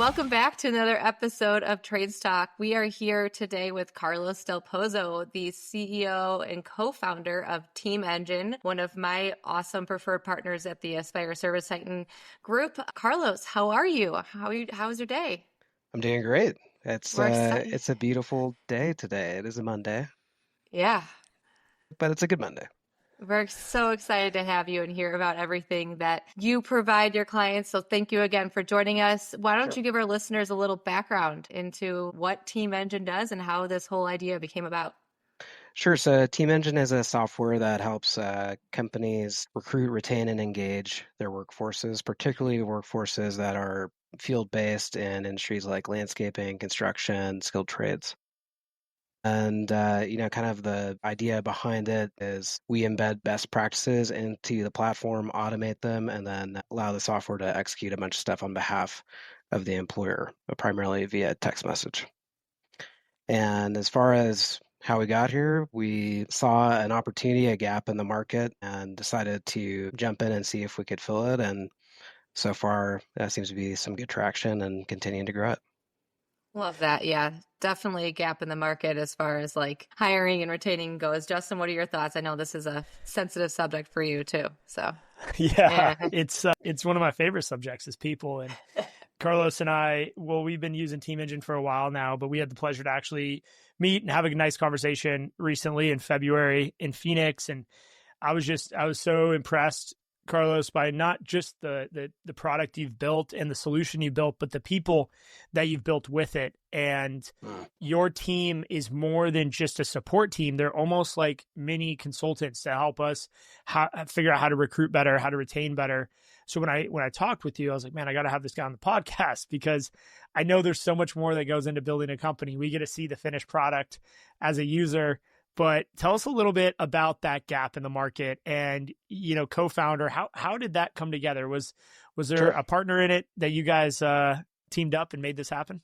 Welcome back to another episode of TradesTalk. We are here today with Carlos del Pozo, the CEO and co-founder of Team Engine, one of my awesome preferred partners at the Aspire Service Titan group. Carlos, how are you? How was your day? I'm doing great. We're excited. It's a beautiful day today. It is a Monday, Yeah, but it's a good Monday. we're so excited to have you and hear about everything that you provide your clients. So thank you again for joining us. Why don't Sure. you give our listeners a little background into what Team Engine does and how this whole idea became about? Sure. So Team Engine is a software that helps companies recruit, retain, and engage their workforces, particularly workforces that are field-based in industries like landscaping, construction, skilled trades. And kind of the idea behind it is we embed best practices into the platform, automate them, and then allow the software to execute a bunch of stuff on behalf of the employer, primarily via text message. And as far as how we got here, we saw an opportunity, a gap in the market, and decided to jump in and see if we could fill it. And so far, that seems to be some good traction and continuing to grow it. Love that. Yeah, definitely a gap in the market as far as like hiring and retaining goes. Justin, what are your thoughts? I know this is a sensitive subject for you too. So, Yeah, yeah. it's one of my favorite subjects is people. And Carlos and I, well, we've been using Team Engine for a while now, but we had the pleasure to actually meet and have a nice conversation recently in February in Phoenix. And I was so impressed, Carlos, by not just the product you've built and the solution you built, but the people that you've built with it. And your team is more than just a support team. They're almost like mini consultants to help us figure out how to recruit better, how to retain better. So when I talked with you, I was like, man, I got to have this guy on the podcast because I know there's so much more that goes into building a company. We get to see the finished product as a user. But tell us a little bit about that gap in the market and, co-founder, how did that come together? Was there Sure. a partner in it that you guys teamed up and made this happen?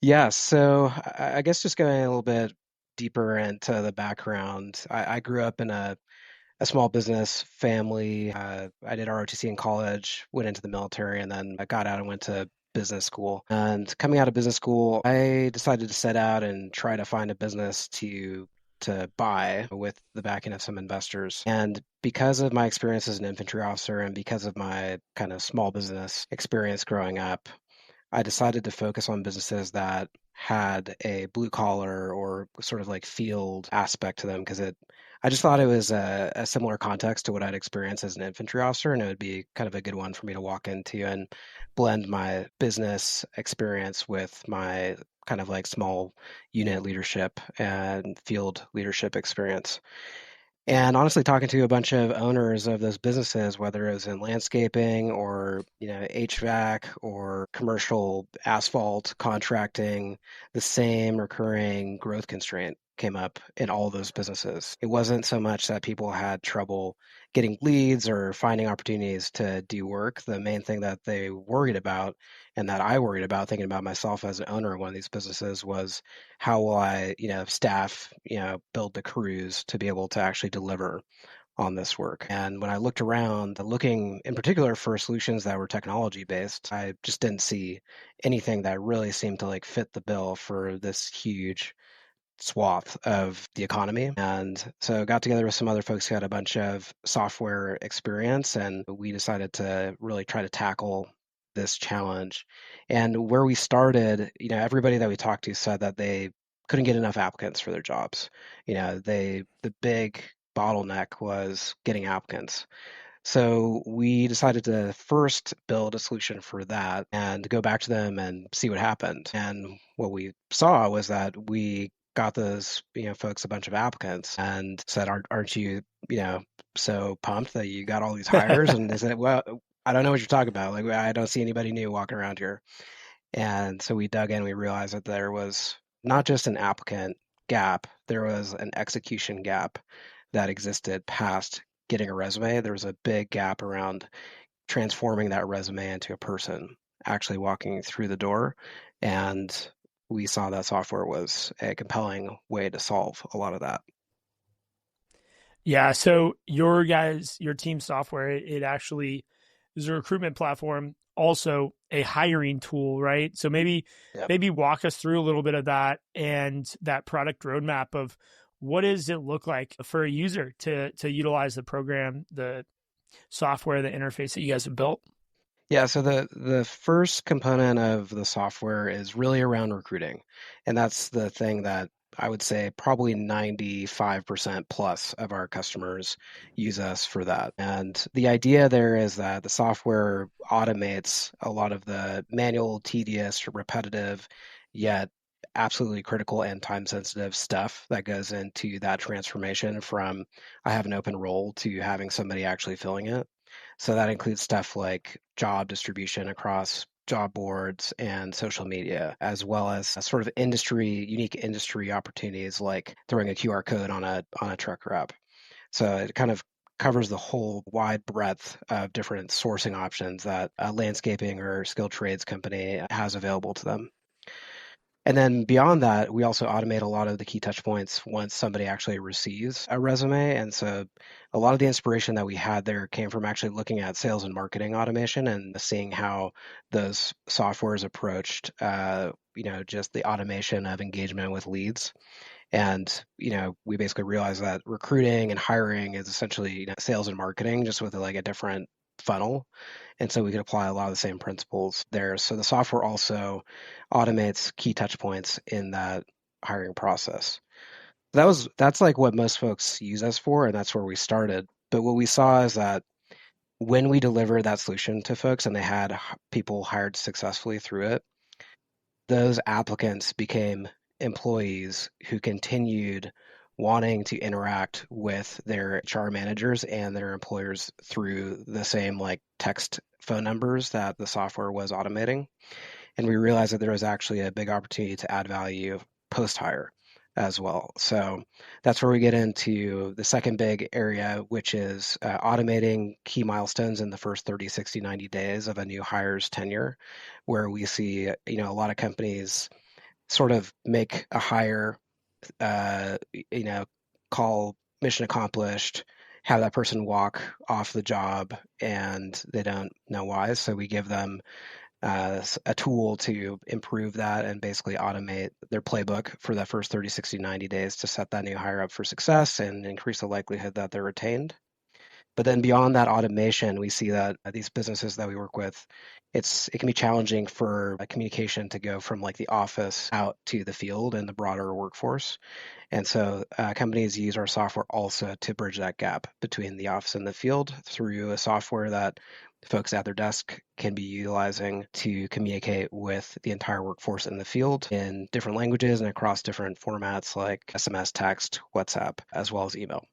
Yeah, so I guess just going a little bit deeper into the background, I grew up in a small business family. I did ROTC in college, went into the military, and then I got out and went to business school. And coming out of business school, I decided to set out and try to find a business to buy with the backing of some investors. And because of my experience as an infantry officer and because of my kind of small business experience growing up, I decided to focus on businesses that had a blue collar or sort of like field aspect to them because I just thought it was a similar context to what I'd experienced as an infantry officer, and it would be kind of a good one for me to walk into and blend my business experience with my kind of like small unit leadership and field leadership experience. And honestly, talking to a bunch of owners of those businesses, whether it was in landscaping or, HVAC or commercial asphalt contracting, the same recurring growth constraint came up in all those businesses. It wasn't so much that people had trouble getting leads or finding opportunities to do work. The main thing that they worried about and that I worried about thinking about myself as an owner of one of these businesses was how will I, staff, build the crews to be able to actually deliver on this work. And when I looked around, looking in particular for solutions that were technology based, I just didn't see anything that really seemed to like fit the bill for this huge swath of the economy. And so I got together with some other folks who had a bunch of software experience, and we decided to really try to tackle this challenge. And where we started, everybody that we talked to said that they couldn't get enough applicants for their jobs. The big bottleneck was getting applicants. So we decided to first build a solution for that and go back to them and see what happened. And what we saw was that we got those, folks a bunch of applicants and said, aren't you, so pumped that you got all these hires? And they said, well, I don't know what you're talking about. Like, I don't see anybody new walking around here. And so we dug in, we realized that there was not just an applicant gap, there was an execution gap that existed past getting a resume. There was a big gap around transforming that resume into a person actually walking through the door. And we saw that software was a compelling way to solve a lot of that. Yeah. So your team software, it actually is a recruitment platform also a hiring tool, right? So maybe Yep. maybe walk us through a little bit of that and that product roadmap of what does it look like for a user to utilize the program, the software, the interface that you guys have built? Yeah, so the first component of the software is really around recruiting. And that's the thing that I would say probably 95% plus of our customers use us for that. And the idea there is that the software automates a lot of the manual, tedious, repetitive, yet absolutely critical and time sensitive stuff that goes into that transformation from I have an open role to having somebody actually filling it. So that includes stuff like job distribution across job boards and social media, as well as a sort of unique industry opportunities like throwing a QR code on a truck wrap. So it kind of covers the whole wide breadth of different sourcing options that a landscaping or skilled trades company has available to them. And then beyond that, we also automate a lot of the key touch points once somebody actually receives a resume. And so a lot of the inspiration that we had there came from actually looking at sales and marketing automation and seeing how those softwares approached, just the automation of engagement with leads. And, we basically realized that recruiting and hiring is essentially, sales and marketing, just with like a different funnel. And so we could apply a lot of the same principles there. So the software also automates key touch points in that hiring process. That's like what most folks use us for, and that's where we started. But what we saw is that when we delivered that solution to folks and they had people hired successfully through it, those applicants became employees who continued wanting to interact with their HR managers and their employers through the same like text phone numbers that the software was automating. And we realized that there was actually a big opportunity to add value post hire as well. So that's where we get into the second big area, which is automating key milestones in the first 30, 60, 90 days of a new hire's tenure, where we see, a lot of companies sort of make a hire, uh, you know, call mission accomplished, have that person walk off the job, and they don't know why. So we give them a tool to improve that and basically automate their playbook for the first 30, 60, 90 days to set that new hire up for success and increase the likelihood that they're retained. But then beyond that automation, we see that these businesses that we work with, it can be challenging for communication to go from like the office out to the field and the broader workforce. And so companies use our software also to bridge that gap between the office and the field through a software that folks at their desk can be utilizing to communicate with the entire workforce in the field in different languages and across different formats like SMS, text, WhatsApp, as well as email.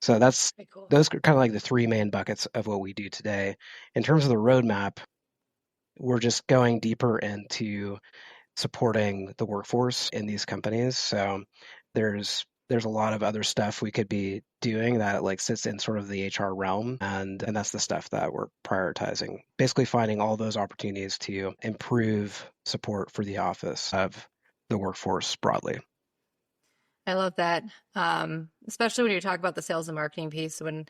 So Very cool. those are kind of like the three main buckets of what we do today. In terms of the roadmap, we're just going deeper into supporting the workforce in these companies. So there's a lot of other stuff we could be doing that like sits in sort of the HR realm, and that's the stuff that we're prioritizing. Basically finding all those opportunities to improve support for the office of the workforce broadly. I love that. Especially when you talk about the sales and marketing piece. When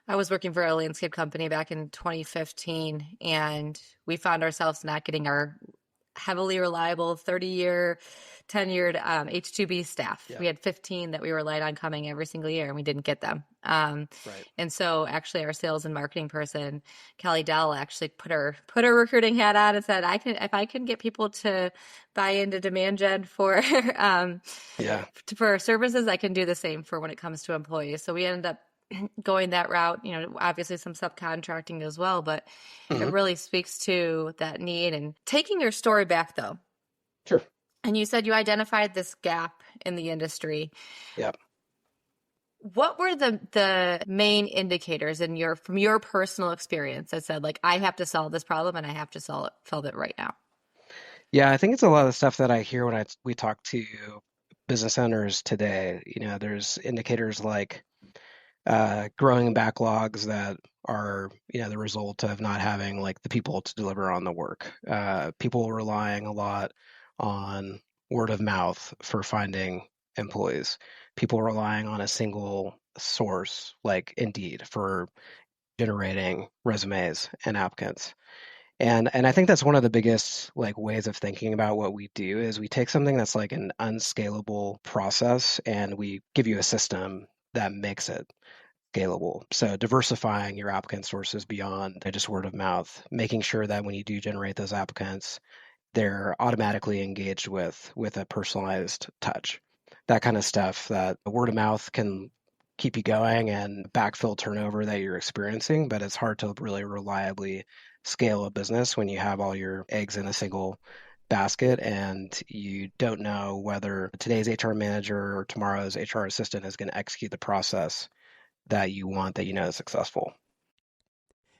I was working for a landscape company back in 2015, and we found ourselves not getting our heavily reliable 30-year tenured H2B staff. Yeah. We had 15 that we relied on coming every single year, and we didn't get them. Right. And so actually our sales and marketing person, Kelly Dell, actually put her recruiting hat on and said, if I can get people to buy into demand gen for Yeah. for our services, I can do the same for when it comes to employees. So we ended up going that route, obviously some subcontracting as well, but it Mhm. really speaks to that need. And taking your story back though, Sure. and you said you identified this gap in the industry. Yeah. What were the main indicators from your personal experience that said, like, I have to solve this problem and I have to solve it right now? Yeah, I think it's a lot of the stuff that I hear when we talk to business owners today. There's indicators like growing backlogs that are, the result of not having like the people to deliver on the work. People relying a lot on word of mouth for finding employees. People relying on a single source like Indeed for generating resumes and applicants. And I think that's one of the biggest like ways of thinking about what we do is we take something that's like an unscalable process and we give you a system that makes it scalable. So diversifying your applicant sources beyond just word of mouth, making sure that when you do generate those applicants, they're automatically engaged with a personalized touch. That kind of stuff that word of mouth can keep you going and backfill turnover that you're experiencing, but it's hard to really reliably scale a business when you have all your eggs in a single basket and you don't know whether today's HR manager or tomorrow's HR assistant is going to execute the process that you want that you know is successful.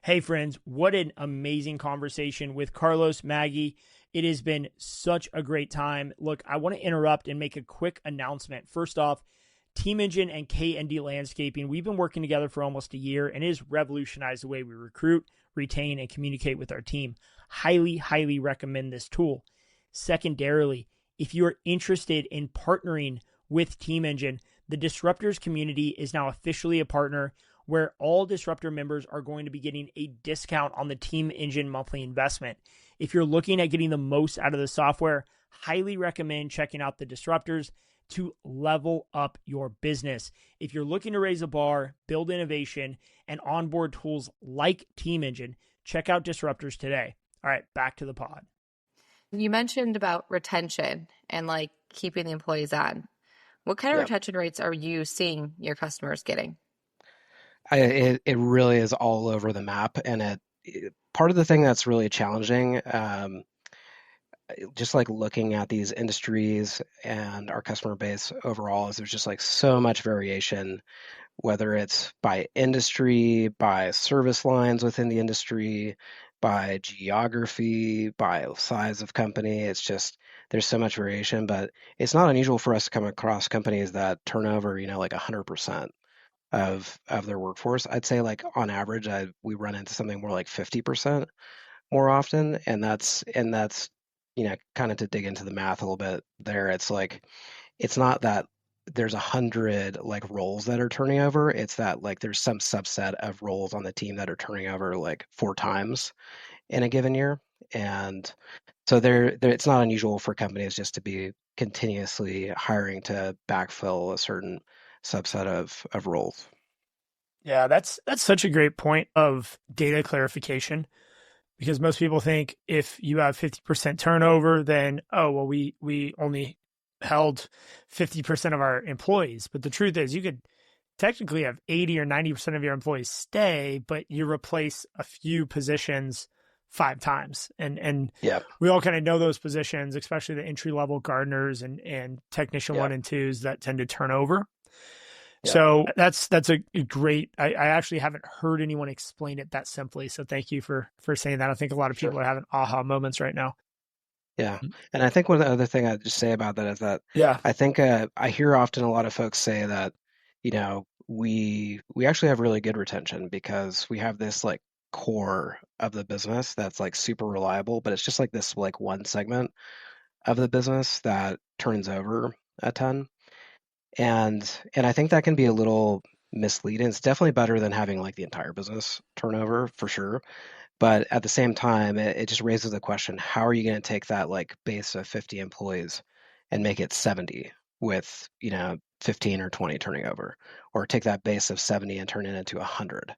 Hey, friends, what an amazing conversation with Carlos, Maggie. It has been such a great time. Look, I want to interrupt and make a quick announcement. First off, Team Engine and KND Landscaping, we've been working together for almost a year, and it has revolutionized the way we recruit, retain, and communicate with our team. Highly, highly recommend this tool. Secondarily, if you're interested in partnering with Team Engine, the Disruptors community is now officially a partner where all Disruptor members are going to be getting a discount on the Team Engine monthly investment. If you're looking at getting the most out of the software, highly recommend checking out the Disruptors to level up your business. If you're looking to raise a bar, build innovation, and onboard tools like Team Engine, check out Disruptors today. All right, back to the pod. You mentioned about retention and like keeping the employees on. What kind of retention rates are you seeing your customers getting? It really is all over the map, and part of the thing that's really challenging, just like looking at these industries and our customer base overall, is there's just like so much variation, whether it's by industry, by service lines within the industry, by geography, by size of company. It's just there's so much variation, but it's not unusual for us to come across companies that turn over, like 100% of their workforce. I'd say like on average, we run into something more like 50% more often, and that's kind of to dig into the math a little bit there. It's like it's not that there's 100 like roles that are turning over. It's that like there's some subset of roles on the team that are turning over like 4 times in a given year, and so it's not unusual for companies just to be continuously hiring to backfill a certain subset of roles. Yeah, that's such a great point of data clarification, because most people think if you have 50% turnover, then, oh, well, we only held 50% of our employees. But the truth is you could technically have 80 or 90% of your employees stay, but you replace a few positions 5 times. And Yeah. we all kind of know those positions, especially the entry-level gardeners and technician 1 and 2s that tend to turn over. Yeah. So that's a great, I actually haven't heard anyone explain it that simply. So thank you for saying that. I think a lot of people are having aha moments right now. Yeah. And I think one of the other thing I'd just say about that is that I think I hear often a lot of folks say that, we actually have really good retention because we have this like core of the business that's like super reliable, but it's just like this like one segment of the business that turns over a ton. And I think that can be a little misleading. It's definitely better than having like the entire business turnover for sure. But at the same time, it just raises the question, how are you going to take that like base of 50 employees and make it 70 with, 15 or 20 turning over? Or take that base of 70 and turn it into 100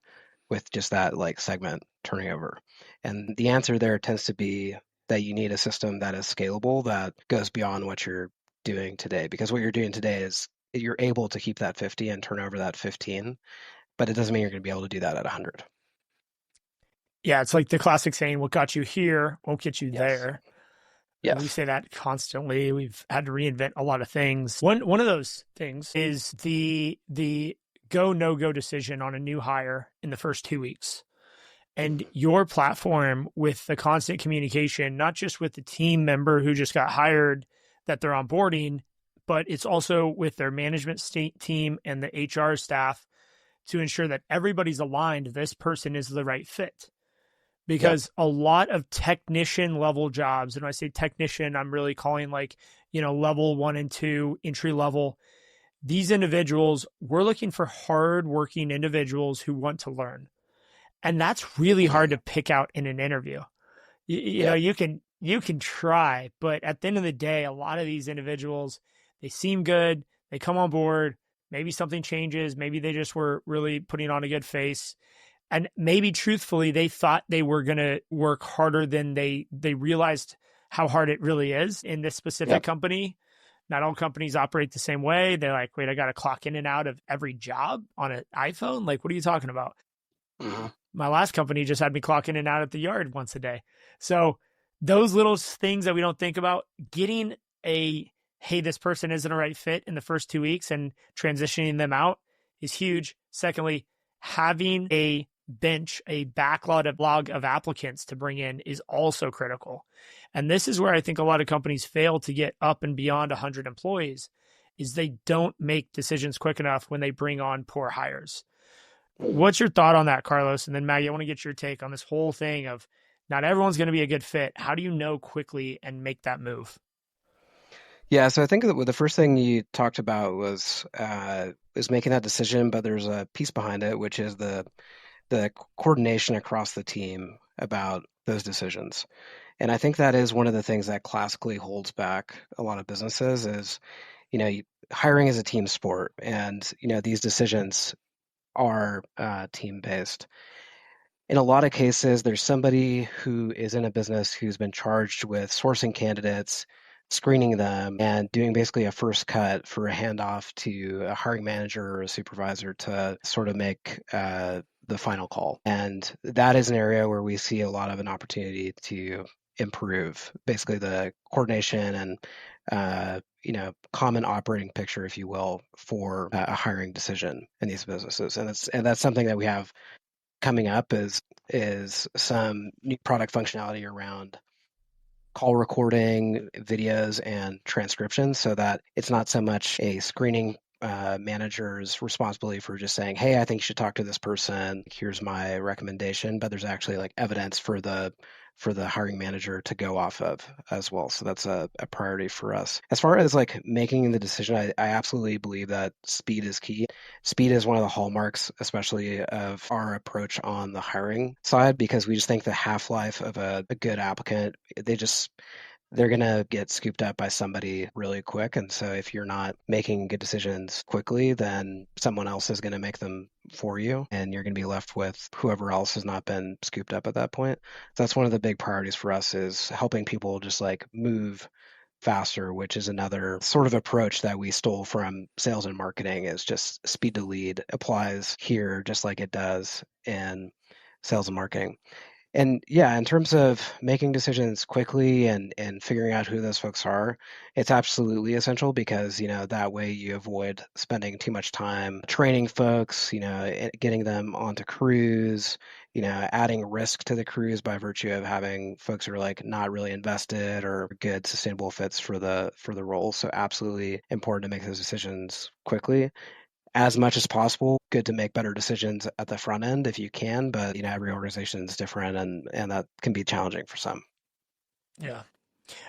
with just that like segment turning over? And the answer there tends to be that you need a system that is scalable, that goes beyond what you're doing today. Because what you're doing today is you're able to keep that 50 and turn over that 15, but it doesn't mean you're going to be able to do that at 100. Yeah, it's like the classic saying, what got you here won't get you there. Yes. We say that constantly. We've had to reinvent a lot of things. One of those things is the go, no-go decision on a new hire in the first 2 weeks. And your platform with the constant communication, not just with the team member who just got hired that they're onboarding, but it's also with their management team and the HR staff to ensure that everybody's aligned. This person is the right fit. Because a lot of technician level jobs, and when I say technician, I'm really calling like, level 1 and 2, entry level. These individuals, we're looking for hardworking individuals who want to learn. And that's really hard to pick out in an interview. You know, you can try, but at the end of the day, a lot of these individuals, they seem good, they come on board, maybe something changes, maybe they just were really putting on a good face. And maybe truthfully, they thought they were going to work harder than they realized how hard it really is in this specific company. Not all companies operate the same way. They're like, wait, I got to clock in and out of every job on an iPhone? Like, what are you talking about? Mm-hmm. My last company just had me clock in and out at the yard once a day. So those little things that we don't think about, getting hey, this person isn't a right fit in the first 2 weeks and transitioning them out is huge. Secondly, having a bench, a backlog of applicants to bring in is also critical. And this is where I think a lot of companies fail to get up and beyond 100 employees, is they don't make decisions quick enough when they bring on poor hires. What's your thought on that, Carlos? And then Maggie, I want to get your take on this whole thing of not everyone's going to be a good fit. How do you know quickly and make that move? Yeah, so I think that the first thing you talked about was making that decision, but there's a piece behind it, which is the coordination across the team about those decisions. And I think that is one of the things that classically holds back a lot of businesses is, hiring is a team sport, and these decisions are team based. In a lot of cases, there's somebody who is in a business who's been charged with sourcing candidates, screening them, and doing basically a first cut for a handoff to a hiring manager or a supervisor to sort of make the final call. And that is an area where we see a lot of an opportunity to improve basically the coordination and common operating picture, if you will, for a hiring decision in these businesses. And that's something that we have coming up is some new product functionality around call recording, videos, and transcriptions, so that it's not so much a screening manager's responsibility for just saying, hey, I think you should talk to this person. Here's my recommendation, but there's actually like evidence for the hiring manager to go off of as well. So that's a priority for us. As far as like making the decision, I absolutely believe that speed is key. Speed is one of the hallmarks, especially of our approach on the hiring side, because we just think the half-life of a good applicant, they're going to get scooped up by somebody really quick. And so if you're not making good decisions quickly, then someone else is going to make them for you, and you're going to be left with whoever else has not been scooped up at that point. So that's one of the big priorities for us, is helping people just like move faster, which is another sort of approach that we stole from sales and marketing, is just speed to lead applies here just like it does in sales and marketing. And yeah, in terms of making decisions quickly and figuring out who those folks are, it's absolutely essential, because that way you avoid spending too much time training folks, getting them onto crews, adding risk to the crews by virtue of having folks who are like not really invested or good sustainable fits for the role. So absolutely important to make those decisions quickly. As much as possible, good to make better decisions at the front end if you can, but every organization is different, and that can be challenging for some. Yeah.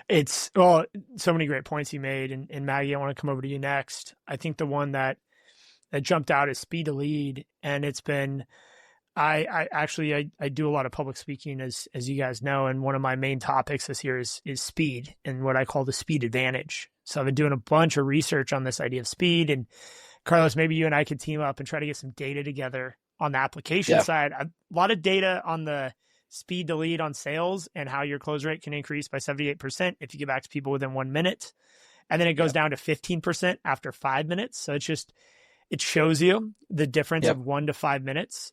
It's so many great points you made. And Maggie, I want to come over to you next. I think the one that jumped out is speed to lead. And it's been, I actually do a lot of public speaking, as you guys know, and one of my main topics this year is speed and what I call the speed advantage. So I've been doing a bunch of research on this idea of speed. And Carlos, maybe you and I could team up and try to get some data together on the application side. A lot of data on the speed to lead on sales and how your close rate can increase by 78% if you get back to people within 1 minute. And then it goes down to 15% after 5 minutes. So it shows you the difference of 1 to 5 minutes.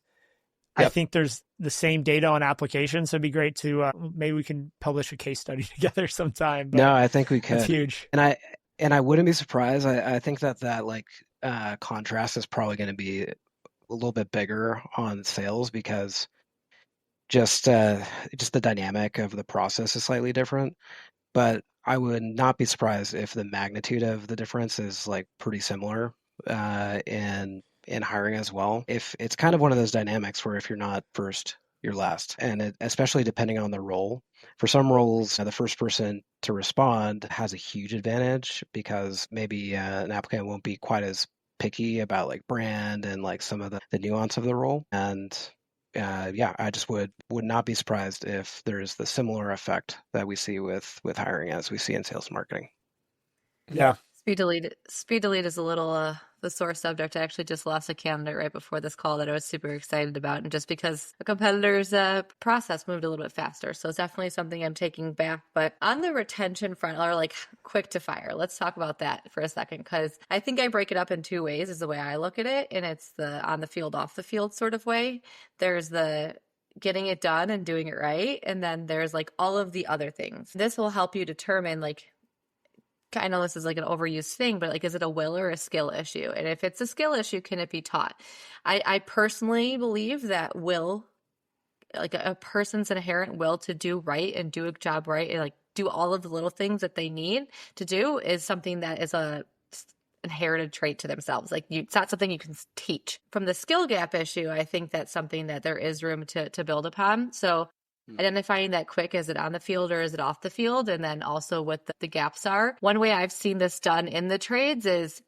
I think there's the same data on applications. So it'd be great to, maybe we can publish a case study together sometime. But no, I think we could. It's huge. And I wouldn't be surprised. I think that like contrast is probably going to be a little bit bigger on sales, because just the dynamic of the process is slightly different. But I would not be surprised if the magnitude of the difference is like pretty similar in hiring as well. If it's kind of one of those dynamics where if you're not first, you're last, and especially depending on the role. For some roles, the first person to respond has a huge advantage, because maybe an applicant won't be quite as picky about like brand and like some of the nuance of the role. And I just would not be surprised if there's the similar effect that we see with hiring as we see in sales and marketing. Yeah. Speed delete is a little the sore subject. I actually just lost a candidate right before this call that I was super excited about, and just because a competitor's process moved a little bit faster, so it's definitely something I'm taking back. But on the retention front, or like quick to fire, let's talk about that for a second, because I think I break it up in two ways is the way I look at it, and it's the on the field, off the field sort of way. There's the getting it done and doing it right, and then there's like all of the other things. This will help you determine like, I know this is like an overused thing, but like, is it a will or a skill issue? And if it's a skill issue, can it be taught? I personally believe that will, like a person's inherent will to do right and do a job right and like do all of the little things that they need to do is something that is a inherited trait to themselves. Like it's not something you can teach. From the skill gap issue, I think that's something that there is room to build upon. So identifying that quick, is it on the field or is it off the field? And then also what the gaps are. One way I've seen this done in the trades is,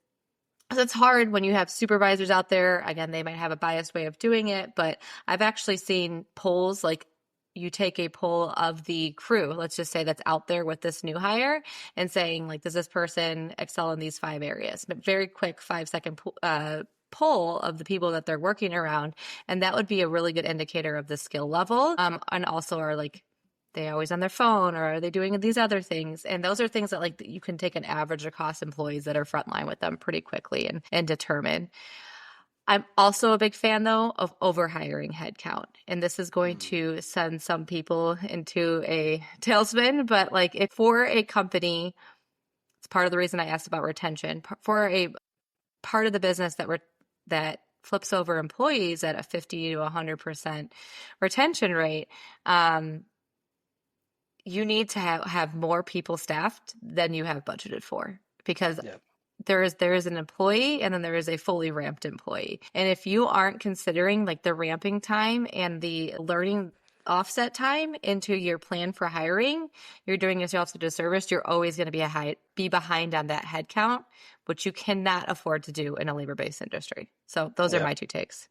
it's hard when you have supervisors out there. Again, they might have a biased way of doing it, but I've actually seen polls, like you take a poll of the crew, let's just say that's out there with this new hire, and saying like, does this person excel in these 5 areas? But very quick 5-second poll of the people that they're working around, and that would be a really good indicator of the skill level. And also are like, they always on their phone, or are they doing these other things? And those are things that like you can take an average across employees that are frontline with them pretty quickly and determine. I'm also a big fan though of overhiring headcount. And this is going to send some people into a tailspin, but like if for a company, it's part of the reason I asked about retention, for a part of the business that flips over employees at a 50 to 100% retention rate, you need to have more people staffed than you have budgeted for, because there is an employee and then there is a fully ramped employee. And if you aren't considering like the ramping time and the learning offset time into your plan for hiring, you're doing yourself a disservice. You're always going to be behind on that head count, which you cannot afford to do in a labor-based industry. So those are my 2 takes.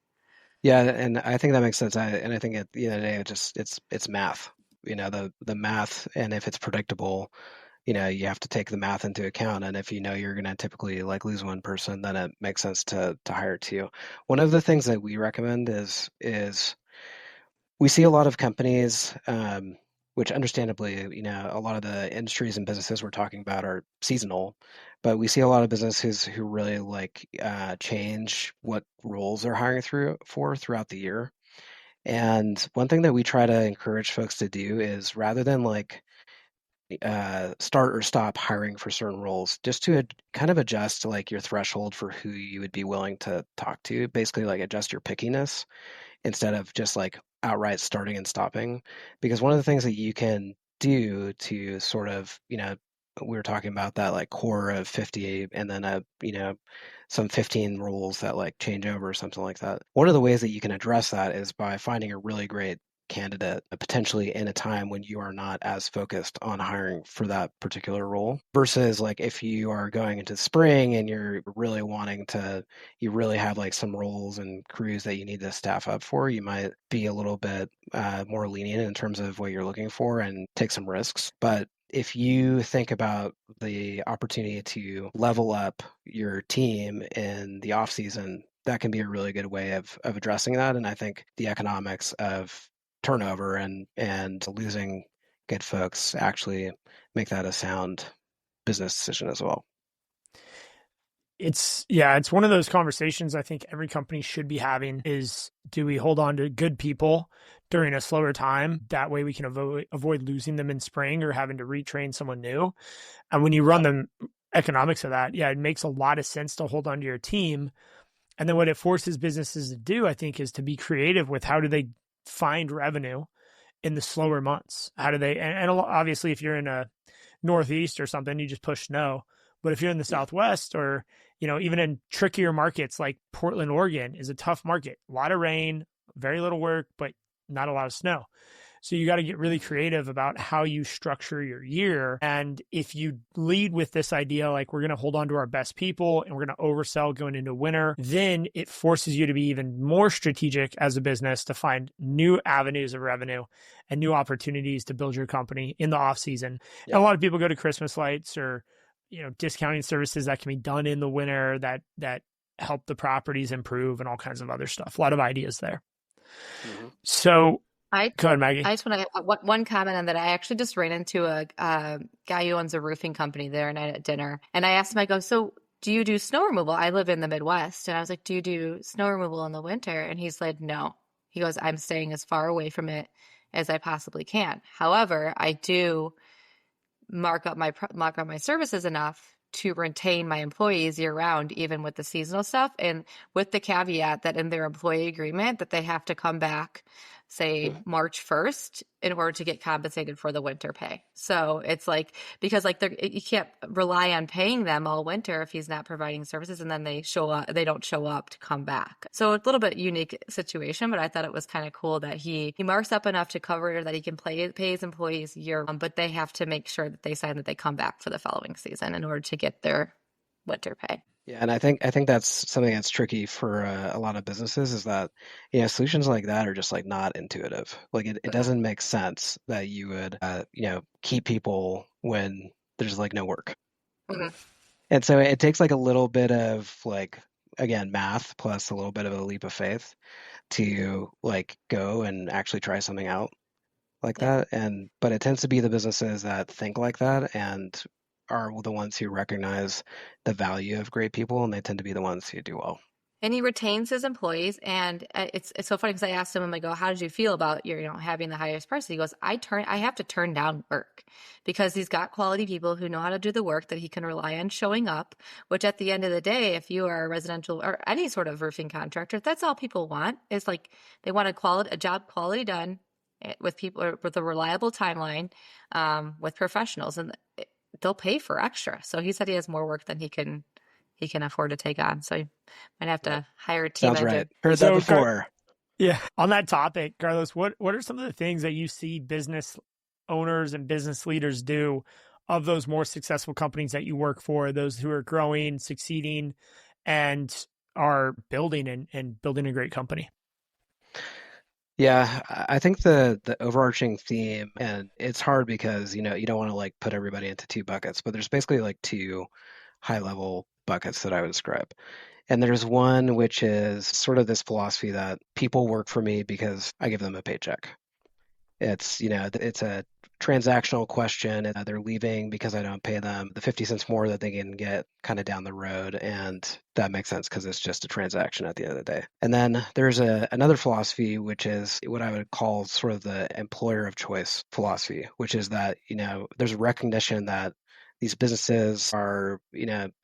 Yeah, and I think that makes sense. I think at the end of the day, it's math. The math, and if it's predictable, you have to take the math into account. And if you're going to typically like lose one person, then it makes sense to hire 2. One of the things that we recommend is we see a lot of companies, which understandably, a lot of the industries and businesses we're talking about are seasonal, but we see a lot of businesses who really like change what roles they're hiring throughout the year. And one thing that we try to encourage folks to do is, rather than like start or stop hiring for certain roles, just to kind of adjust to like your threshold for who you would be willing to talk to, basically like adjust your pickiness instead of just like outright starting and stopping. Because one of the things that you can do to sort of, we were talking about that like core of 50 and then some 15 roles that like change over or something like that. One of the ways that you can address that is by finding a really great candidate, potentially in a time when you are not as focused on hiring for that particular role, versus like if you are going into spring and you're really you really have like some roles and crews that you need to staff up for, you might be a little bit more lenient in terms of what you're looking for and take some risks. But if you think about the opportunity to level up your team in the off season, that can be a really good way of addressing that. And I think the economics of turnover and losing good folks actually make that a sound business decision as well. It's one of those conversations I think every company should be having is, do we hold on to good people during a slower time? That way we can avoid losing them in spring or having to retrain someone new. And when you run the economics of that, it makes a lot of sense to hold on to your team. And then what it forces businesses to do, I think, is to be creative with how do they find revenue in the slower months? How do they, and obviously if you're in a Northeast or something, you just push snow. But if you're in the Southwest or, even in trickier markets like Portland, Oregon is a tough market, a lot of rain, very little work, but not a lot of snow. So you got to get really creative about how you structure your year. And if you lead with this idea, like we're going to hold on to our best people and we're going to oversell going into winter, then it forces you to be even more strategic as a business to find new avenues of revenue and new opportunities to build your company in the off season. Yeah. And a lot of people go to Christmas lights or, discounting services that can be done in the winter that help the properties improve and all kinds of other stuff. A lot of ideas there. Mm-hmm. So I go ahead, Maggie. I just want to one comment on that. I actually just ran into a guy who owns a roofing company the other night at dinner, and I asked him, I go, so do you do snow removal? I live in the Midwest, and I was like, do you do snow removal in the winter? And he's like, no. He goes, I'm staying as far away from it as I possibly can. However, I do mark up my services enough to retain my employees year round, even with the seasonal stuff, and with the caveat that in their employee agreement that they have to come back, say March 1st, in order to get compensated for the winter pay. So it's like, because like you can't rely on paying them all winter if he's not providing services, and then they don't show up to come back. So a little bit unique situation, but I thought it was kind of cool that he marks up enough to cover that he can pay his employees year, but they have to make sure that they sign that they come back for the following season in order to get their winter pay. Yeah, and I think that's something that's tricky for a lot of businesses is that solutions like that are just like not intuitive. Like it doesn't make sense that you would keep people when there's like no work. Mm-hmm. And so it takes like a little bit of like, again, math plus a little bit of a leap of faith to like go and actually try something out like that. But it tends to be the businesses that think like that and are the ones who recognize the value of great people, and they tend to be the ones who do well. And he retains his employees, and it's so funny because I asked him, I go, how did you feel about your having the highest price? He goes, I have to turn down work because he's got quality people who know how to do the work that he can rely on showing up, which at the end of the day, if you are a residential or any sort of roofing contractor, that's all people want, is like they want a job quality done with people with a reliable timeline, with professionals, and they'll pay for extra. So he said he has more work than he can afford to take on. So you might have to hire a team. Sounds right. Heard that before. Yeah. On that topic, Carlos, what are some of the things that you see business owners and business leaders do of those more successful companies that you work for, those who are growing, succeeding, and are building and building a great company? Yeah, I think the overarching theme, and it's hard because you don't want to like put everybody into two buckets, but there's basically like two high level buckets that I would describe. And there's one which is sort of this philosophy that people work for me because I give them a paycheck. It's it's a transactional question, and they're leaving because I don't pay them the 50 cents more that they can get kind of down the road, and that makes sense because it's just a transaction at the end of the day. And then there's another philosophy which is what I would call sort of the employer of choice philosophy, which is that there's a recognition that these businesses are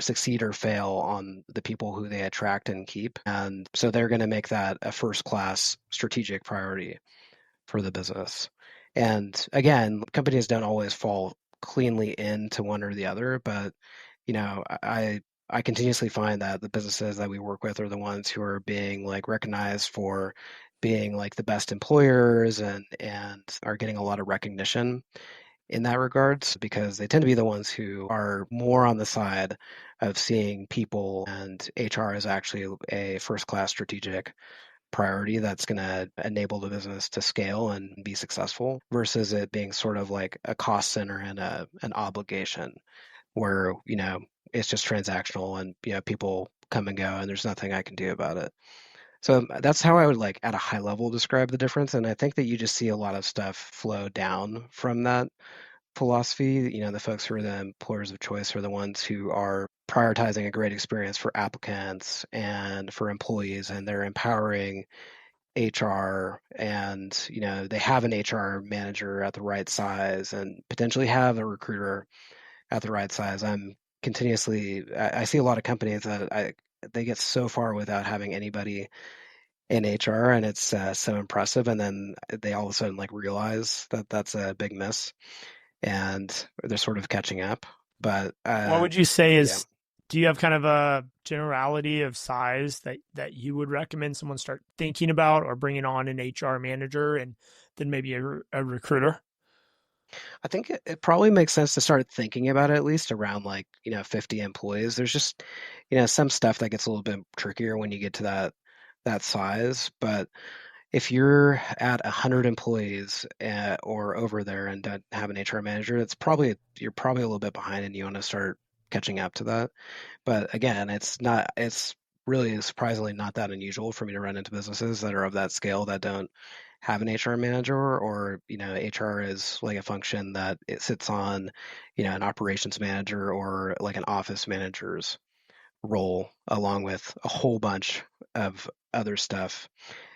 succeed or fail on the people who they attract and keep, and so they're going to make that a first class strategic priority for the business. And again, companies don't always fall cleanly into one or the other, but I continuously find that the businesses that we work with are the ones who are being like recognized for being like the best employers and are getting a lot of recognition in that regards because they tend to be the ones who are more on the side of seeing people, and HR is actually a first class strategic priority that's going to enable the business to scale and be successful versus it being sort of like a cost center and an obligation where it's just transactional and people come and go and there's nothing I can do about it. So that's how I would like at a high level describe the difference, and I think that you just see a lot of stuff flow down from that philosophy. The folks who are the employers of choice are the ones who are prioritizing a great experience for applicants and for employees, and they're empowering HR, and they have an HR manager at the right size and potentially have a recruiter at the right size. I see a lot of companies that they get so far without having anybody in HR, and it's so impressive, and then they all of a sudden like realize that that's a big miss and they're sort of catching up. But what would you say is, yeah. Do you have kind of a generality of size that you would recommend someone start thinking about or bringing on an HR manager and than maybe a recruiter? I think it probably makes sense to start thinking about it at least around like, 50 employees. There's just, some stuff that gets a little bit trickier when you get to that size. But if you're at 100 employees or over there and don't have an HR manager, you're probably a little bit behind and you want to start catching up to that. But again, it's really surprisingly not that unusual for me to run into businesses that are of that scale that don't have an HR manager, or, HR is like a function that it sits on, an operations manager or like an office manager's role along with a whole bunch of other stuff.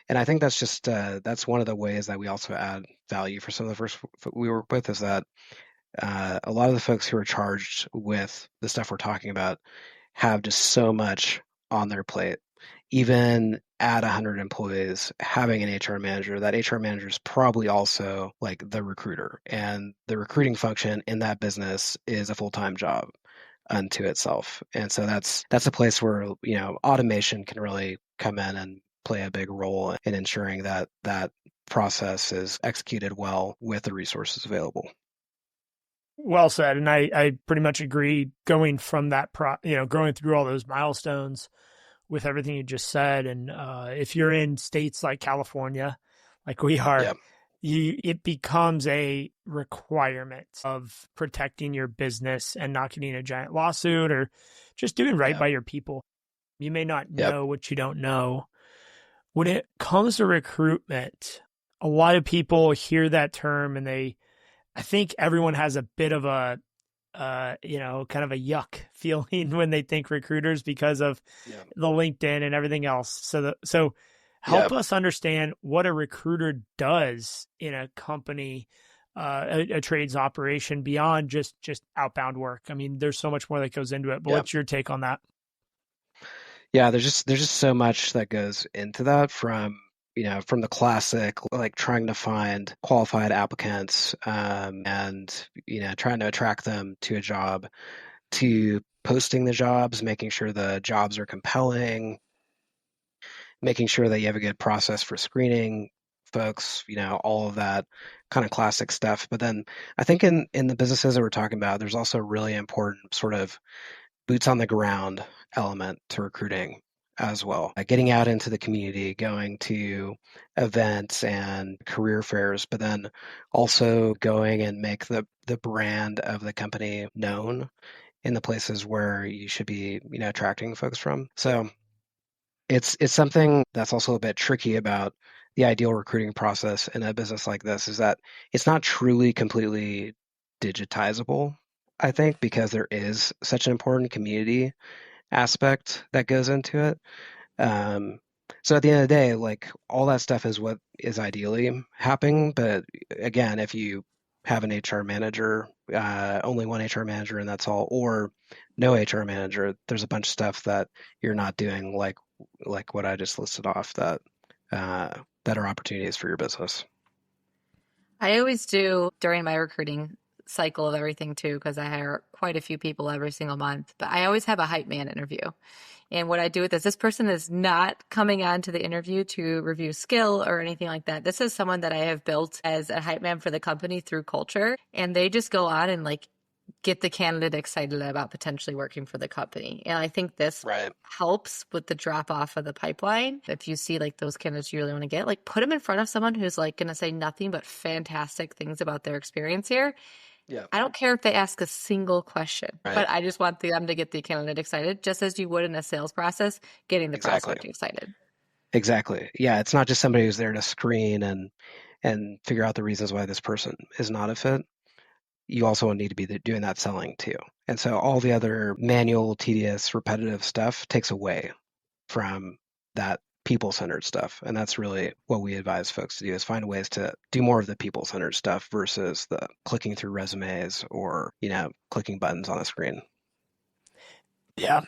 And I think that's just that's one of the ways that we also add value for some of the first we work with is that a lot of the folks who are charged with the stuff we're talking about have just so much on their plate. Even at 100 employees, having an HR manager, that HR manager is probably also like the recruiter. And the recruiting function in that business is a full-time job unto itself. And so that's a place where, automation can really come in and play a big role in ensuring that that process is executed well with the resources available. Well said. And I pretty much agree going from that, going through all those milestones with everything you just said. And if you're in states like California, like we are, Yeah. it becomes a requirement of protecting your business and not getting a giant lawsuit or just doing right Yeah. by your people. You may not Yep. know what you don't know. When it comes to recruitment, a lot of people hear that term and I think everyone has a bit of a, kind of a yuck feeling when they think recruiters because of Yeah. the LinkedIn and everything else. So Yeah. help us understand what a recruiter does in a company, a trades operation beyond just outbound work. I mean, there's so much more that goes into it, but Yeah. what's your take on that? Yeah, there's just so much that goes into that from the classic like trying to find qualified applicants and trying to attract them to a job to posting the jobs, making sure the jobs are compelling, making sure that you have a good process for screening folks, all of that kind of classic stuff. But then I think in the businesses that we're talking about, there's also a really important sort of boots on the ground element to recruiting as well. Getting out into the community, going to events and career fairs, but then also going and make the brand of the company known in the places where you should be, attracting folks from. So it's something that's also a bit tricky about the ideal recruiting process in a business like this is that it's not truly completely digitizable, I think, because there is such an important community aspect that goes into it. Um, so at the end of the day, like all that stuff is what is ideally happening. But again, if you have an HR manager, only one HR manager, and that's all, or no HR manager, there's a bunch of stuff that you're not doing, like what I just listed off that are opportunities for your business. I always do during my recruiting cycle of everything too, because I hire quite a few people every single month. But I always have a hype man interview. And what I do with this person is not coming on to the interview to review skill or anything like that. This is someone that I have built as a hype man for the company through culture. And they just go on and like get the candidate excited about potentially working for the company. And I think this Right. helps with the drop off of the pipeline. If you see like those candidates you really want to get, like put them in front of someone who's like going to say nothing but fantastic things about their experience here. Yeah. I don't care if they ask a single question, Right. but I just want them to get the candidate excited, just as you would in a sales process, getting the Exactly. prospect excited. Exactly. Yeah, it's not just somebody who's there to screen and figure out the reasons why this person is not a fit. You also need to be doing that selling too. And so all the other manual, tedious, repetitive stuff takes away from that people-centered stuff. And that's really what we advise folks to do is find ways to do more of the people-centered stuff versus the clicking through resumes or, clicking buttons on a screen. Yeah.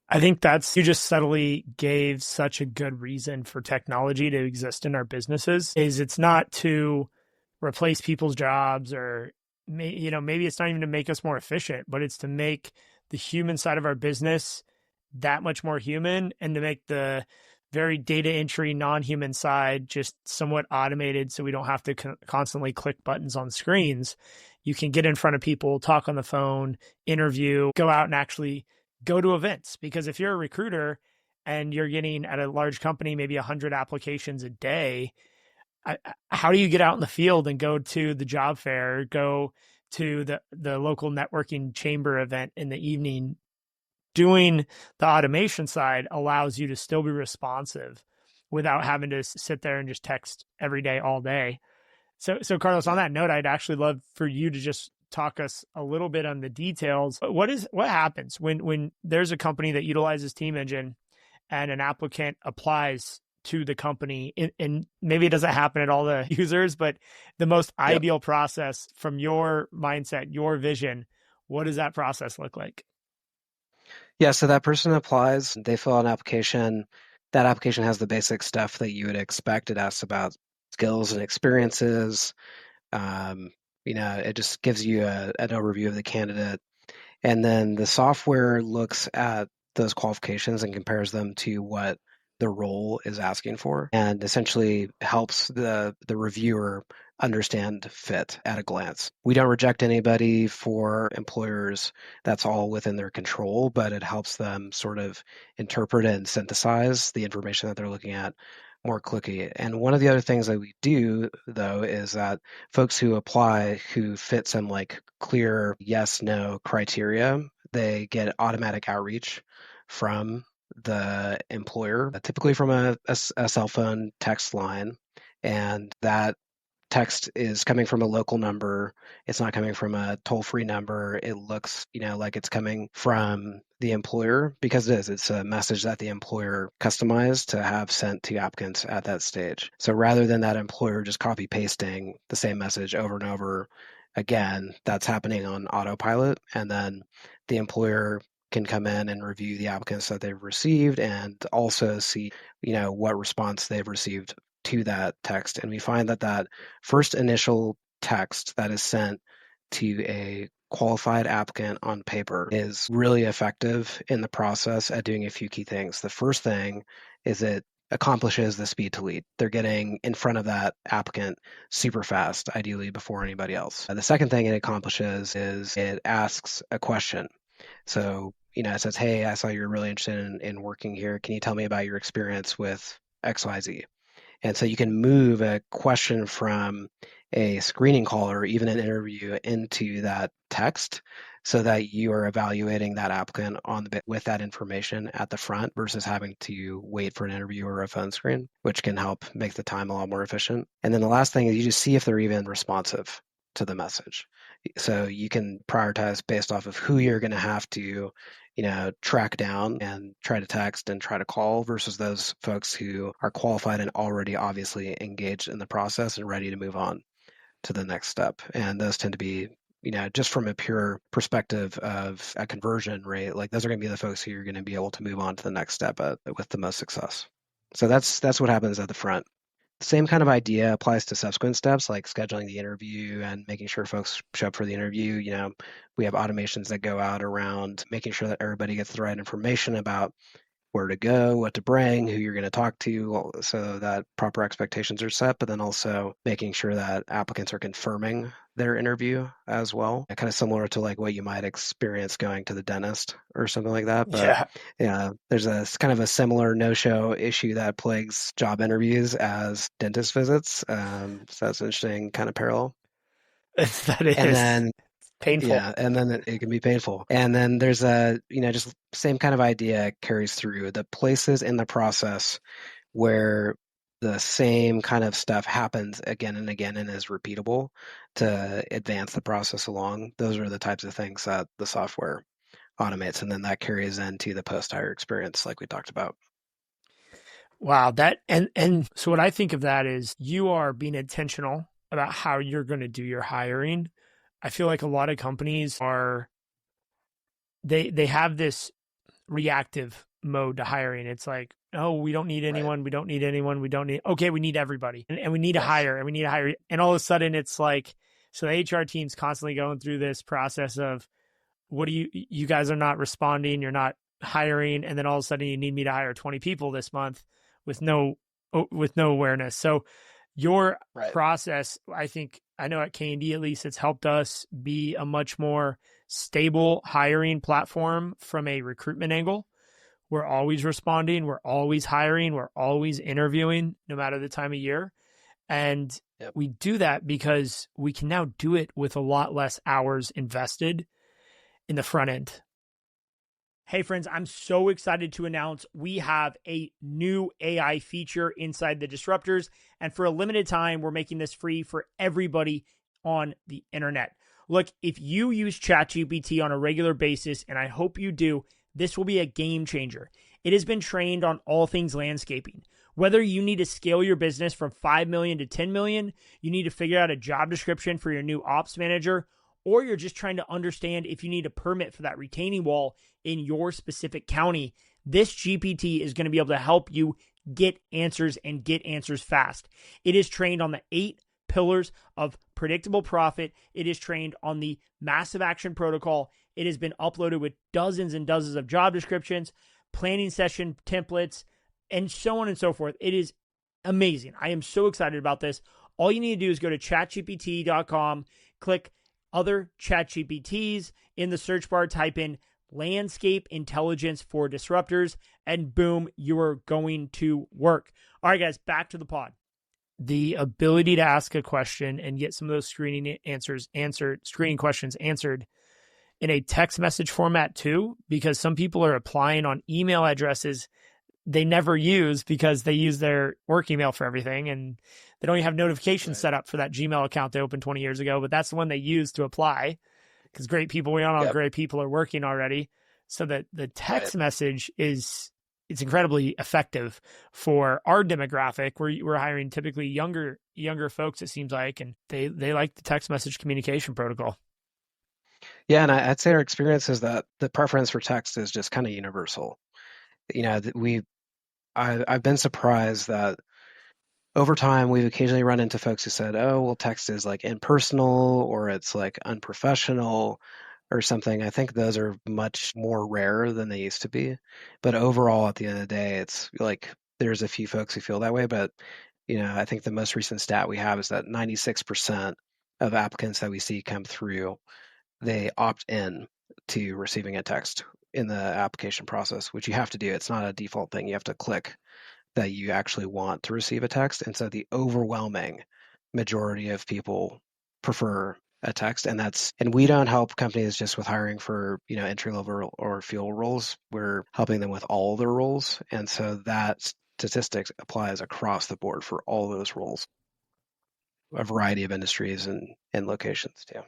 I think you just subtly gave such a good reason for technology to exist in our businesses is it's not to replace people's jobs or, maybe it's not even to make us more efficient, but it's to make the human side of our business that much more human and to make the very data entry, non-human side, just somewhat automated so we don't have to constantly click buttons on screens. You can get in front of people, talk on the phone, interview, go out and actually go to events. Because if you're a recruiter and you're getting at a large company, maybe 100 applications a day, how do you get out in the field and go to the job fair, go to the local networking chamber event in the evening? Doing the automation side allows you to still be responsive without having to sit there and just text every day, all day. So Carlos, on that note, I'd actually love for you to just talk us a little bit on the details. What happens when there's a company that utilizes Team Engine and an applicant applies to the company, and maybe it doesn't happen at all the users, but the most ideal process from your mindset, your vision, what does that process look like? Yeah, so that person applies, they fill out an application. That application has the basic stuff that you would expect. It asks about skills and experiences. It just gives you an overview of the candidate. And then the software looks at those qualifications and compares them to what the role is asking for, and essentially helps the reviewer understand fit at a glance. We don't reject anybody for employers. That's all within their control, but it helps them sort of interpret and synthesize the information that they're looking at more quickly. And one of the other things that we do, though, is that folks who apply who fit some like clear yes, no criteria, they get automatic outreach from the employer, typically from a cell phone text line. And that text is coming from a local number. It's not coming from a toll-free number. It looks, like it's coming from the employer because it is. It's a message that the employer customized to have sent to applicants at that stage. So rather than that employer just copy pasting the same message over and over again, that's happening on autopilot. And then the employer can come in and review the applicants that they've received and also see, what response they've received to that text. And we find that first initial text that is sent to a qualified applicant on paper is really effective in the process at doing a few key things. The first thing is it accomplishes the speed to lead. They're getting in front of that applicant super fast, ideally before anybody else. The second thing it accomplishes is it asks a question. So, it says, hey, I saw you're really interested in working here. Can you tell me about your experience with XYZ? And so you can move a question from a screening call or even an interview into that text so that you are evaluating that applicant with that information at the front versus having to wait for an interview or a phone screen, which can help make the time a lot more efficient. And then the last thing is you just see if they're even responsive to the message. So you can prioritize based off of who you're going to have to track down and try to text and try to call versus those folks who are qualified and already obviously engaged in the process and ready to move on to the next step. And those tend to be, just from a pure perspective of a conversion rate, like those are going to be the folks who you're going to be able to move on to the next step with the most success. So that's what happens at the front. Same kind of idea applies to subsequent steps like scheduling the interview and making sure folks show up for the interview. We have automations that go out around making sure that everybody gets the right information about where to go, what to bring, who you're going to talk to, so that proper expectations are set, but then also making sure that applicants are confirming their interview as well. Kind of similar to like what you might experience going to the dentist or something like that. But yeah, there's a kind of a similar no-show issue that plagues job interviews as dentist visits. So that's an interesting kind of parallel. That is. And then painful. Yeah, and then it can be painful. And then there's just same kind of idea carries through the places in the process where the same kind of stuff happens again and again and is repeatable to advance the process along. Those are the types of things that the software automates, and then that carries into the post-hire experience like we talked about. Wow, and so what I think of that is you are being intentional about how you're going to do your hiring. I feel like a lot of companies they have this reactive mode to hiring. It's like, oh, we don't need anyone. Right. We don't need anyone. Okay, we need everybody. And we need to hire and we need to hire. And all of a sudden it's like, so the HR team's constantly going through this process of what do you guys are not responding. You're not hiring. And then all of a sudden you need me to hire 20 people this month. with no awareness. So your Right. process, I know at K&D at least, it's helped us be a much more stable hiring platform from a recruitment angle. We're always responding, we're always hiring, we're always interviewing, no matter the time of year. And Yep. we do that because we can now do it with a lot less hours invested in the front end. Hey friends, I'm so excited to announce we have a new AI feature inside the Disruptors. And for a limited time, we're making this free for everybody on the internet. Look, if you use ChatGPT on a regular basis, and I hope you do, this will be a game changer. It has been trained on all things landscaping. Whether you need to scale your business from 5 million to 10 million, you need to figure out a job description for your new ops manager, or you're just trying to understand if you need a permit for that retaining wall in your specific county, this GPT is going to be able to help you get answers and get answers fast. It is trained on the 8 pillars of predictable profit. It is trained on the massive action protocol. It has been uploaded with dozens and dozens of job descriptions, planning session templates, and so on and so forth. It is amazing. I am so excited about this. All you need to do is go to chatgpt.com, click other ChatGPTs in the search bar, type in landscape intelligence for disruptors, and boom, you are going to work. All right, guys, back to the pod. The ability to ask a question and get some of those screening questions answered in a text message format too, because some people are applying on email addresses they never use because they use their work email for everything, and they don't even have notifications set up for that Gmail account they opened 20 years ago, but that's the one they use to apply because great people, we all know great people are working already. So that the text message it's incredibly effective for our demographic. We're hiring typically younger folks, it seems like, and they like the text message communication protocol. Yeah, and I'd say our experience is that the preference for text is just kind of universal. You know, I've been surprised that over time we've occasionally run into folks who said, "Oh, well, text is like impersonal or it's like unprofessional or something." I think those are much more rare than they used to be. But overall, at the end of the day, it's like there's a few folks who feel that way. But I think the most recent stat we have is that 96% of applicants that we see come through, they opt in to receiving a text in the application process, which you have to do. It's not a default thing. You have to click that you actually want to receive a text. And so the overwhelming majority of people prefer a text, and we don't help companies just with hiring for entry level or field roles. We're helping them with all their roles, and so that statistics applies across the board for all those roles, a variety of industries and locations too.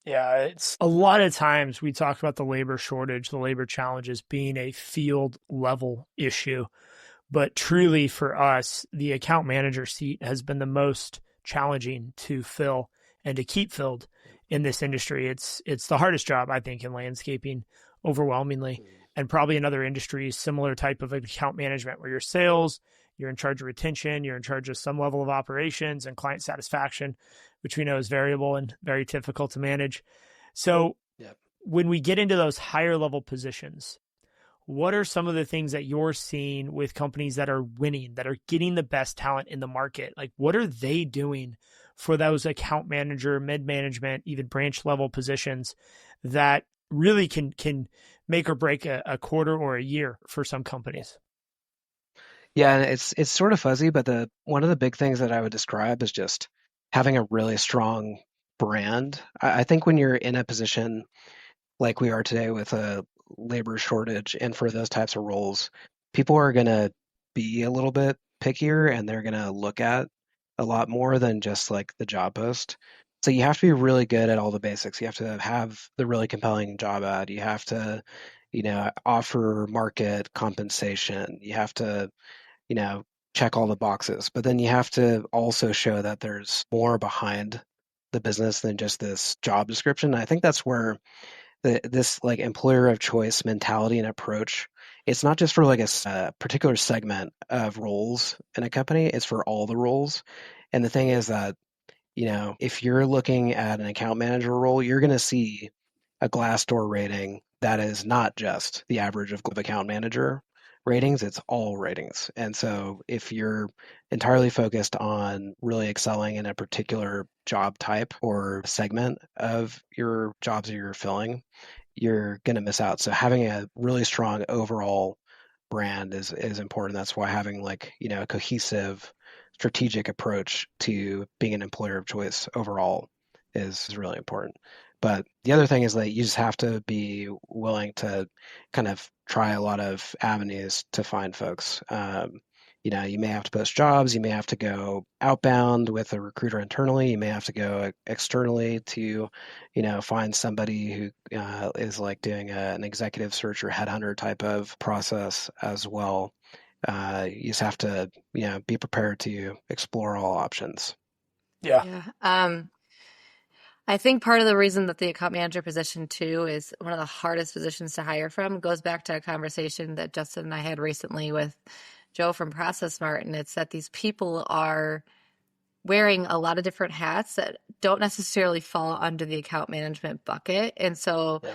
Yeah, it's a lot of times we talk about the labor shortage, the labor challenges being a field level issue. But truly for us, the account manager seat has been the most challenging to fill and to keep filled in this industry. It's the hardest job, I think, in landscaping overwhelmingly, and probably in other industries, similar type of account management where you're sales, you're in charge of retention, you're in charge of some level of operations and client satisfaction, which we know is variable and very difficult to manage. So when we get into those higher level positions, what are some of the things that you're seeing with companies that are winning, that are getting the best talent in the market? Like, what are they doing for those account manager, mid-management, even branch level positions that really can make or break a quarter or a year for some companies? Yeah, and it's sort of fuzzy, but one of the big things that I would describe is just having a really strong brand. I think when you're in a position like we are today with a labor shortage and for those types of roles, people are going to be a little bit pickier and they're going to look at a lot more than just like the job post. So you have to be really good at all the basics. You have to have the really compelling job ad. You have to, offer market compensation. You have to, check all the boxes. But then you have to also show that there's more behind the business than just this job description. And I think that's where this like employer of choice mentality and approach, it's not just for like a particular segment of roles in a company, it's for all the roles. And the thing is that, if you're looking at an account manager role, you're going to see a Glassdoor rating that is not just the average of account manager, ratings, it's all ratings. And so if you're entirely focused on really excelling in a particular job type or segment of your jobs that you're filling, you're going to miss out. So having a really strong overall brand is important. That's why having like, a cohesive strategic approach to being an employer of choice overall is really important. But the other thing is that you just have to be willing to kind of try a lot of avenues to find folks. You may have to post jobs, you may have to go outbound with a recruiter internally, you may have to go externally to, find somebody who is like doing an executive search or headhunter type of process as well. You just have to, be prepared to explore all options. Yeah. Yeah. I think part of the reason that the account manager position too is one of the hardest positions to hire from goes back to a conversation that Justin and I had recently with Joe from Process Smart, and it's that these people are wearing a lot of different hats that don't necessarily fall under the account management bucket. And so Yeah.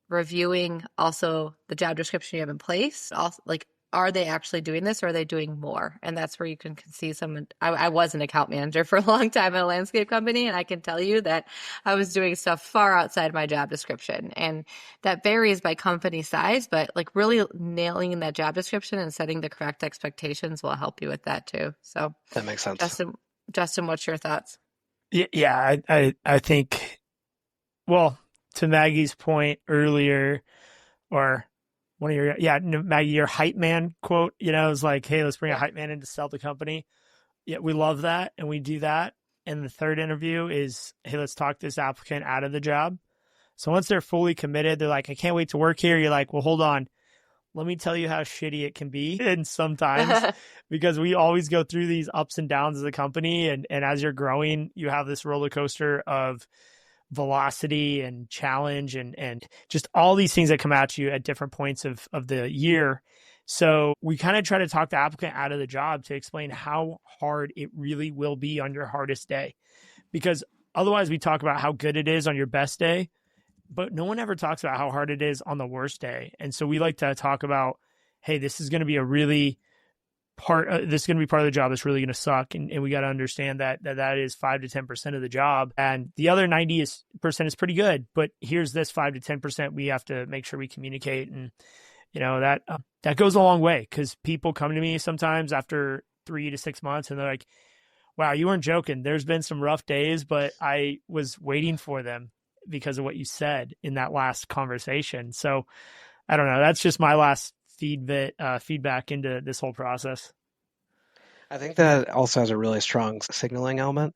reviewing also the job description you have in place, also like, are they actually doing this or are they doing more? And that's where you can see someone. I was an account manager for a long time at a landscape company, and I can tell you that I was doing stuff far outside my job description. And that varies by company size, but like really nailing that job description and setting the correct expectations will help you with that too. So, That makes sense. Justin, what's your thoughts? Yeah, I think, well, to Maggie's point earlier, or one of your, yeah, Maggie, your hype man quote, is like, hey, let's bring a Yeah. hype man in to sell the company. Yeah, we love that. And we do that. And the third interview is, hey, let's talk this applicant out of the job. So once they're fully committed, they're like, I can't wait to work here. You're like, well, hold on. Let me tell you how shitty it can be. And sometimes, because we always go through these ups and downs as a company. And as you're growing, you have this roller coaster of velocity and challenge and just all these things that come at you at different points of the year. So we kind of try to talk the applicant out of the job to explain how hard it really will be on your hardest day. Because otherwise we talk about how good it is on your best day, but no one ever talks about how hard it is on the worst day. And so we like to talk about, hey, this is going to be this is going to be part of the job that's really going to suck. And we got to understand that is 5 to 10% of the job. And the other 90% is pretty good. But here's this 5 to 10% we have to make sure we communicate. And, that goes a long way, because people come to me sometimes after 3 to 6 months and they're like, wow, you weren't joking. There's been some rough days, but I was waiting for them because of what you said in that last conversation. So I don't know. That's just my last feedback into this whole process. I think that also has a really strong signaling element.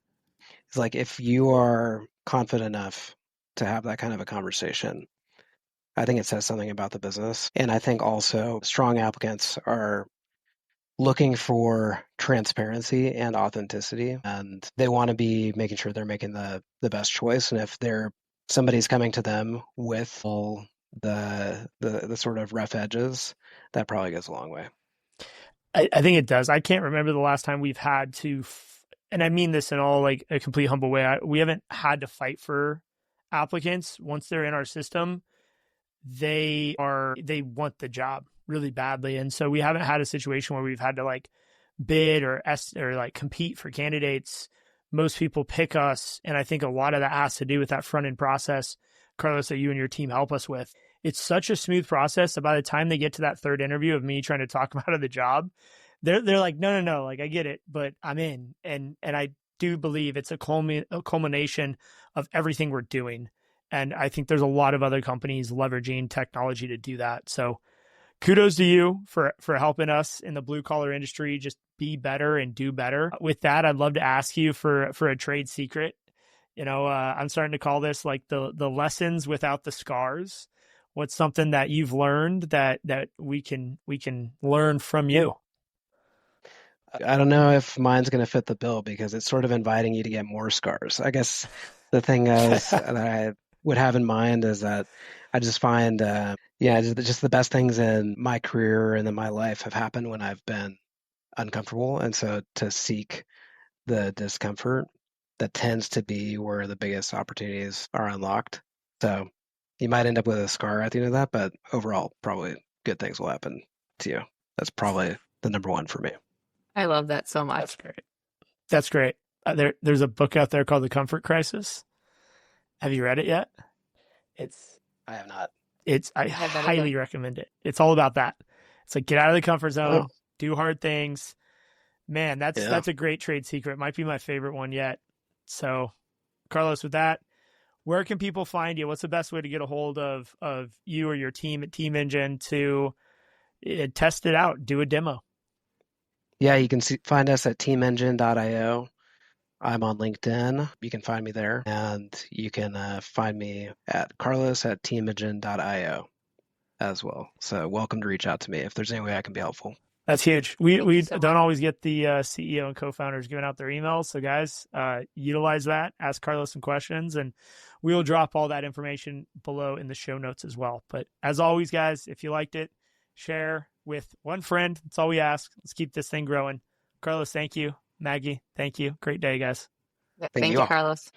It's like if you are confident enough to have that kind of a conversation, I think it says something about the business. And I think also strong applicants are looking for transparency and authenticity, and they want to be making sure they're making the best choice. And if somebody's coming to them with all the sort of rough edges, that probably goes a long way. I think it does. I can't remember the last time we've had to, and I mean this in all like a complete humble way. We haven't had to fight for applicants. Once they're in our system, they want the job really badly. And so we haven't had a situation where we've had to like bid or like compete for candidates. Most people pick us. And I think a lot of that has to do with that front end process, Carlos, that you and your team help us with. It's such a smooth process that by the time they get to that third interview of me trying to talk them out of the job, they're like, no, like I get it, but I'm in. And I do believe it's a culmination of everything we're doing. And I think there's a lot of other companies leveraging technology to do that. So kudos to you for helping us in the blue collar industry just be better and do better. With that, I'd love to ask you for a trade secret. I'm starting to call this like the lessons without the scars. What's something that you've learned that we can learn from you? I don't know if mine's going to fit the bill because it's sort of inviting you to get more scars. I guess the thing is that I would have in mind is that I just find, just the best things in my career and in my life have happened when I've been uncomfortable. And so to seek the discomfort, that tends to be where the biggest opportunities are unlocked. So you might end up with a scar at the end of that, but overall, probably good things will happen to you. That's probably the number one for me. I love that so much. That's great. That's great. There's a book out there called The Comfort Crisis. Have you read it yet? I have not. I highly recommend it. It's all about that. It's like, get out of the comfort zone, do hard things. Man, that's a great trade secret. Might be my favorite one yet. So, Carlos, with that, where can people find you? What's the best way to get a hold of you or your team at Team Engine to test it out, do a demo? Yeah, you can find us at teamengine.io. I'm on LinkedIn. You can find me there. And you can find me at carlos@teamengine.io as well. So welcome to reach out to me if there's any way I can be helpful. That's huge. We don't always get the CEO and co-founders giving out their emails. So guys, utilize that. Ask Carlos some questions, and we will drop all that information below in the show notes as well. But as always, guys, if you liked it, share with one friend. That's all we ask. Let's keep this thing growing. Carlos, thank you. Maggie, thank you. Great day, guys. Thank you, Carlos.